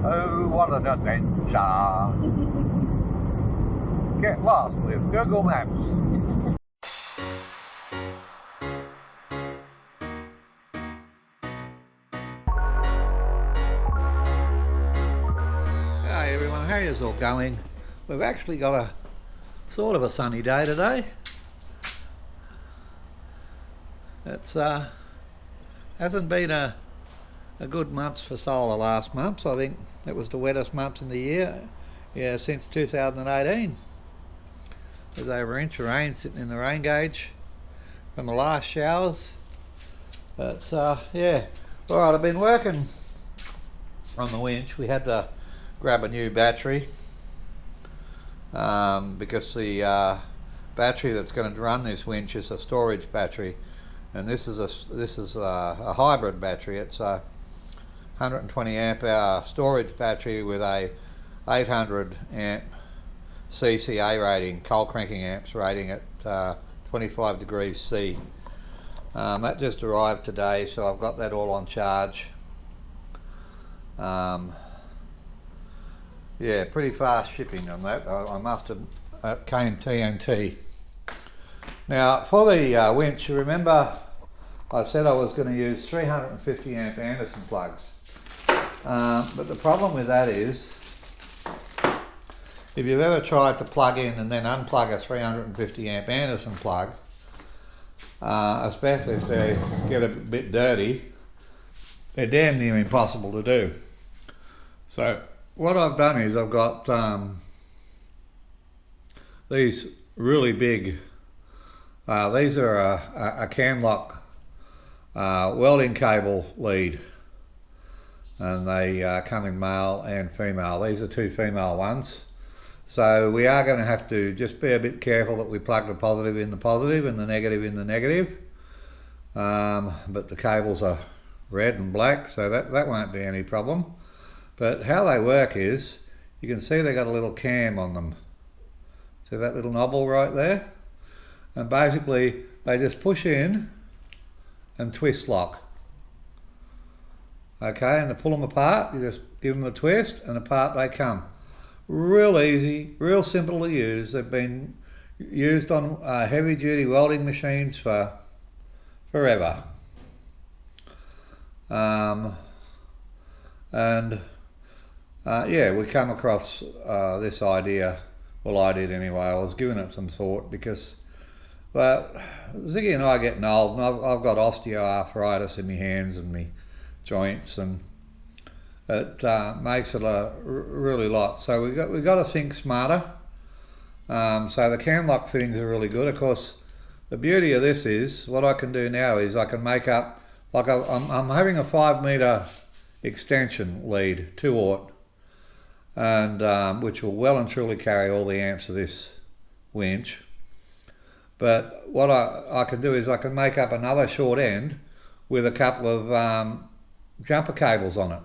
Oh, what an adventure! Get lost with Google Maps. Hey everyone, how is it all going? We've actually got a sort of a sunny day today. It's hasn't been a good month for solar last month. I think it was the wettest month in the year, yeah, since 2018. There's over an inch of rain sitting in the rain gauge from the last showers. But yeah, alright, I've been working on the winch. We had to grab a new battery because the battery that's going to run this winch is a storage battery, and this is a hybrid battery. It's a 120 amp hour storage battery with a 800 amp CCA rating, cold cranking amps rating at 25 degrees C. That just arrived today, so I've got that all on charge. Yeah, pretty fast shipping on that. I must have, it came TNT. Now for the winch, you remember I said I was going to use 350 amp Anderson plugs, but the problem with that is, if you've ever tried to plug in and then unplug a 350 amp Anderson plug, especially if they get a bit dirty, they're damn near impossible to do. So what I've done is I've got these really big, these are a Camlock welding cable lead, and they come in male and female. These are two female ones. So we are going to have to just be a bit careful that we plug the positive in the positive and the negative in the negative. But the cables are red and black, so that won't be any problem. But how they work is, you can see they got a little cam on them. See that little knob right there? And basically they just push in and twist lock. Okay, and to pull them apart, you just give them a twist and apart they come. Real easy, real simple to use. They've been used on heavy duty welding machines for forever. Yeah, we come across this idea, well I did anyway, I was giving it some thought because Ziggy and I are getting old, and I've got osteoarthritis in my hands and my joints, and it makes it a really lot. So we got to think smarter. So the Camlock fittings are really good. Of course, the beauty of this is, what I can do now is I can make up, like I'm having a 5 meter extension lead, 2-aught, and which will well and truly carry all the amps of this winch. But what I can do is I can make up another short end with a couple of jumper cables on it,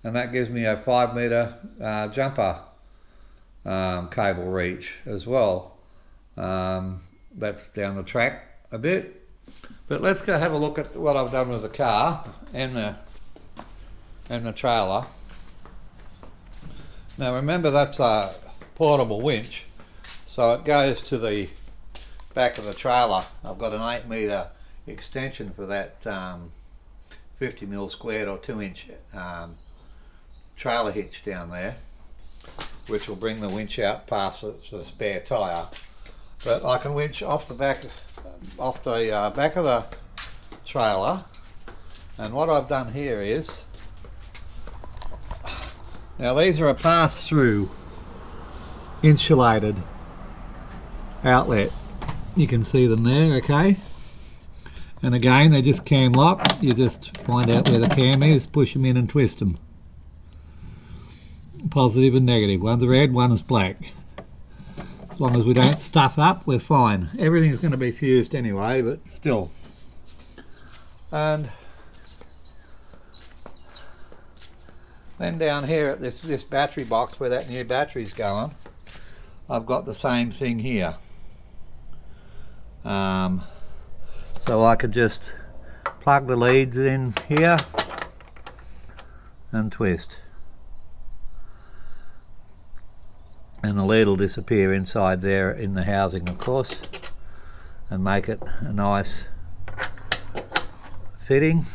and that gives me a 5 meter jumper cable reach as well. That's down the track a bit, but let's go have a look at what I've done with the car and the trailer. Now remember, that's a portable winch, so it goes to the back of the trailer. I've got an 8 meter extension for that 50mm squared or 2-inch trailer hitch down there, which will bring the winch out past the spare tyre. But I can winch off the back of the trailer, and what I've done here is, now these are a pass-through insulated outlet. You can see them there, okay? And again, they just cam lock. You just find out where the cam is, push them in and twist them. Positive and negative. One's red, one is black. As long as we don't stuff up, we're fine. Everything's going to be fused anyway, but still. And then down here at this battery box where that new battery's going, I've got the same thing here. So I could just plug the leads in here and twist. and the lead will disappear inside there in the housing, of course, and make it a nice fitting.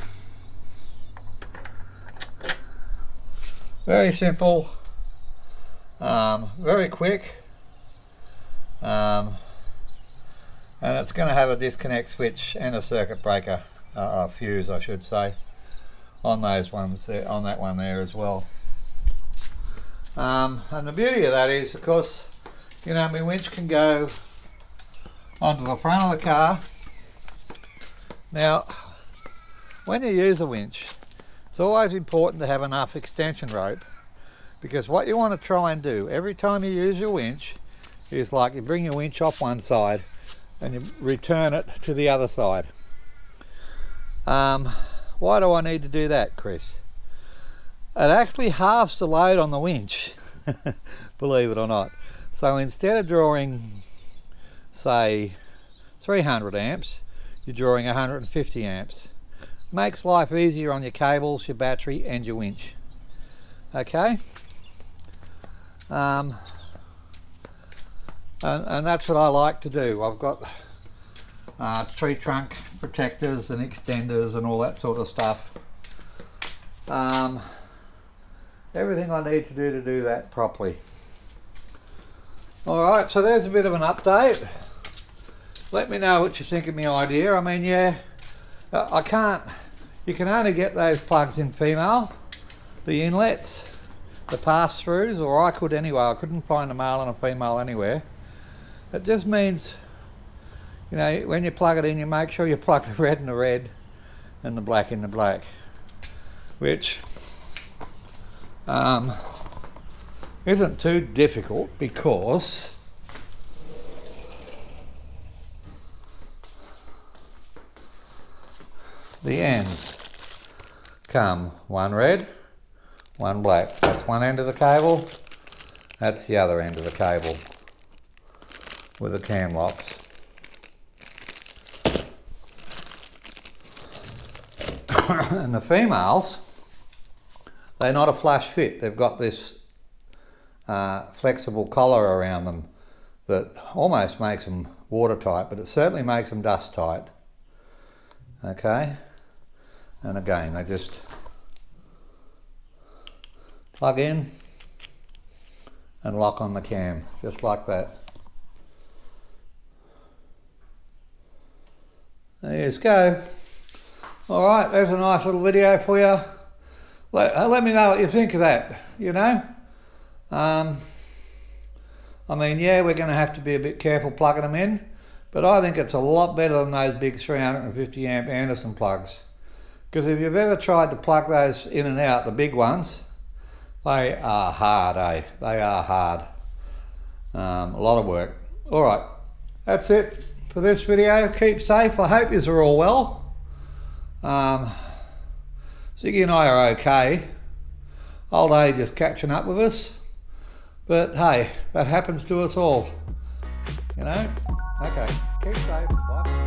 Very simple, very quick, and it's going to have a disconnect switch and a circuit breaker, fuse I should say, on those ones there, on that one there as well. And the beauty of that is, of course, you know, my winch can go onto the front of the car. Now, when you use a winch, it's always important to have enough extension rope, because what you want to try and do every time you use your winch is like you bring your winch off one side and you return it to the other side. Why do I need to do that, Chris? It actually halves the load on the winch, believe it or not. So instead of drawing, say, 300 amps, you're drawing 150 amps. Makes life easier on your cables, your battery and your winch. Okay? And that's what I like to do. I've got tree trunk protectors and extenders and all that sort of stuff. Everything I need to do that properly. Alright, so there's a bit of an update. Let me know what you think of my idea. I mean, yeah, you can only get those plugs in female, the inlets, the pass-throughs, or I could anyway. I couldn't find a male and a female anywhere. It just means, you know, when you plug it in, you make sure you plug the red in the red and the black in the black, which isn't too difficult, because the ends come one red, one black. That's one end of the cable, that's the other end of the cable with the cam locks. And the females, they're not a flush fit. They've got this flexible collar around them that almost makes them watertight, but it certainly makes them dust tight. Okay, and again, they just plug in and lock on the cam, just like that. There you go. All right, there's a nice little video for you. Let me know what you think of that, you know. I mean, yeah, we're going to have to be a bit careful plugging them in, but I think it's a lot better than those big 350 amp Anderson plugs. Because if you've ever tried to plug those in and out, the big ones, they are hard, eh? They are hard. A lot of work. All right, that's it for this video. Keep safe. I hope yous are all well. Ziggy and I are okay. Old age is catching up with us. But hey, that happens to us all. You know? Okay, keep safe. Bye.